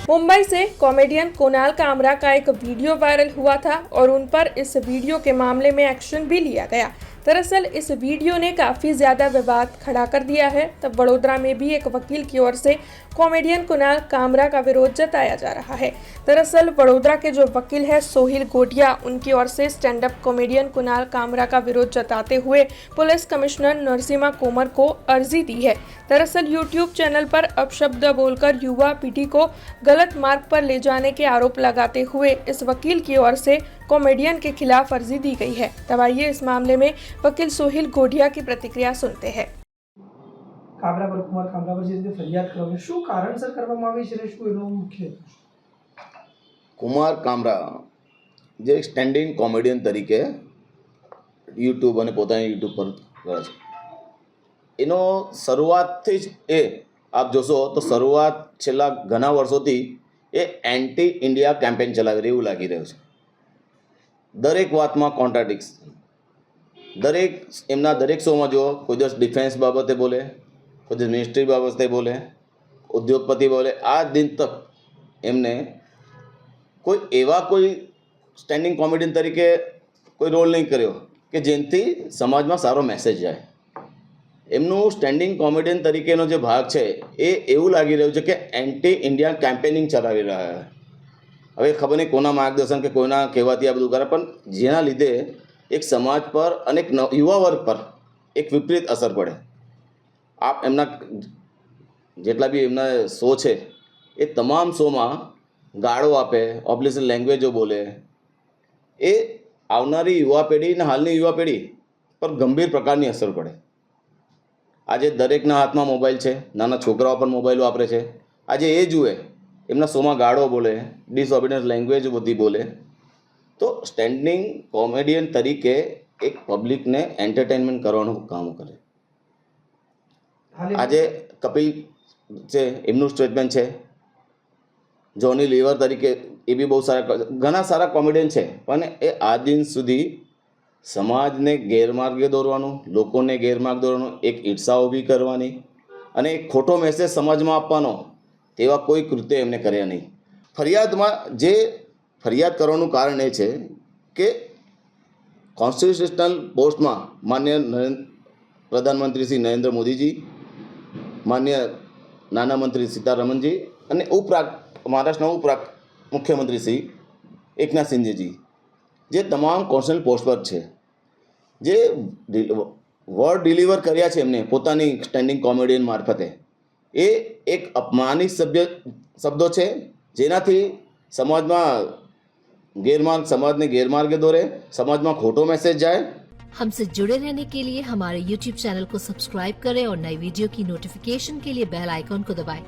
मुंबई से कॉमेडियन कुणाल कामरा का एक वीडियो वायरल हुआ था और उन पर इस वीडियो के मामले में एक्शन भी लिया गया। दरअसल इस वीडियो ने काफ़ी ज़्यादा विवाद खड़ा कर दिया है। तब वडोदरा में भी एक वकील की ओर से कॉमेडियन कुणाल कामरा का विरोध जताया जा रहा है। दरअसल वडोदरा के जो वकील है सोहिल गोटिया, उनकी ओर से stand up comedian Kunal Kamra का विरोध जताते हुए पुलिस कमिश्नर नरसिम्हा कोमर को अर्जी दी है। दरअसल यूट्यूब चैनल पर अपशब्द बोलकर युवा पीढ़ी को गलत मार्ग पर ले जाने के आरोप लगाते हुए इस वकील की ओर से कॉमेडियन के खिलाफ अर्जी दी गई है। तब आइए इस मामले में वकील सोहिल गोटिया की प्रतिक्रिया सुनते हैं। કાબરા પર કુમાર કામરા પર જે રીતે ફરિયાદ કરવામાં શું કારણસર કરવામાં આવી છે અને શું એનો મુખ્ય હેતુ છે? કુમાર કામરા જે સ્ટેન્ડિંગ કોમેડિયન તરીકે યુટ્યુબ અને પોતાની યુટ્યુબ પર કરે છે, એનો શરૂઆતથી જ આપ જોશો તો શરૂઆત છેલ્લા ઘણા વર્ષોથી એ એન્ટી ઇન્ડિયા કેમ્પેન ચલાવી એવું લાગી રહ્યું છે। દરેક વાતમાં કોન્ટ્રાડિક્શન, દરેક શોમાં જુઓ, કોઈ દિવસ ડિફેન્સ બાબતે બોલે, કોઈ દિવસ મિનિસ્ટ્રી બાબતે બોલે, ઉદ્યોગપતિ બોલે। આ દિન તક એમને કોઈ સ્ટેન્ડિંગ કોમેડિયન તરીકે કોઈ રોલ નહીં કર્યો કે જેનાથી સમાજમાં સારો મેસેજ જાય। એમનું સ્ટેન્ડિંગ કોમેડિયન તરીકેનો જે ભાગ છે એ એવું લાગી રહ્યું છે કે એન્ટી ઇન્ડિયા કેમ્પેનિંગ ચલાવી રહ્યા છે। હવે ખબર નહીં કોના માર્ગદર્શન કે કોઈના કહેવાથી આ બધું કરે, પણ જેના લીધે એક સમાજ પર અને એક યુવા વર્ગ પર એક વિપરીત અસર પડે। આપ એમના જેટલા બી એમના શો છે એ તમામ શોમાં ગાળો આપે, ઓબ્લિસિટ લેંગ્વેજો બોલે, એ આવનારી યુવા પેઢી અને હાલની યુવા પેઢી પર ગંભીર પ્રકારની અસર પડે। આજે દરેકના હાથમાં મોબાઈલ છે, નાના છોકરાઓ પણ મોબાઈલ વાપરે છે। આજે એ જુએ, એમના શોમાં ગાળો બોલે, ડિસઓબિડિયન્ટ લેંગ્વેજ બધી બોલે, તો સ્ટેન્ડિંગ કોમેડિયન તરીકે એક પબ્લિકને એન્ટરટેનમેન્ટ કરવાનું કામ કરે। આજે કપિલ છે, એમનું સ્ટેટમેન્ટ છે, જોની લીવર તરીકે એ બી બહુ સારા, ઘણા સારા કોમેડિયન છે, પણ એ આજ દિન સુધી સમાજને ગેરમાર્ગે દોરવાનું, લોકોને ગેરમાર્ગે દોરવાનું, એક ઈર્ષા ઊભી કરવાની અને એક ખોટો મેસેજ સમાજમાં આપવાનો, તેવા કોઈ કૃત્ય એમને કર્યા નહીં। ફરિયાદમાં જે ફરિયાદ કરવાનું કારણ એ છે કે કોન્સ્ટિટ્યુશનલ પોસ્ટમાં માન્ય પ્રધાનમંત્રી શ્રી નરેન્દ્ર મોદીજી, માન્ય નાના મંત્રી સીતારમણજી અને મહારાષ્ટ્રના મુખ્યમંત્રી શ્રી એકનાથ શિંદેજી જે તમામ કોન્સ્ટિટ્યુશનલ પોસ્ટ પર છે, જે વર્ડ ડિલિવર કર્યા છે એમને પોતાની સ્ટેન્ડિંગ કોમેડિયન મારફતે, એ એક અપમાનિત શબ્દો છે, જેનાથી समाजने गैरमार्गे दौरे, समाज में खोटो मैसेज जाए। हमसे जुड़े रहने के लिए हमारे YouTube चैनल को सब्सक्राइब करें और नई वीडियो की नोटिफिकेशन के लिए बेल आइकॉन को दबाएं।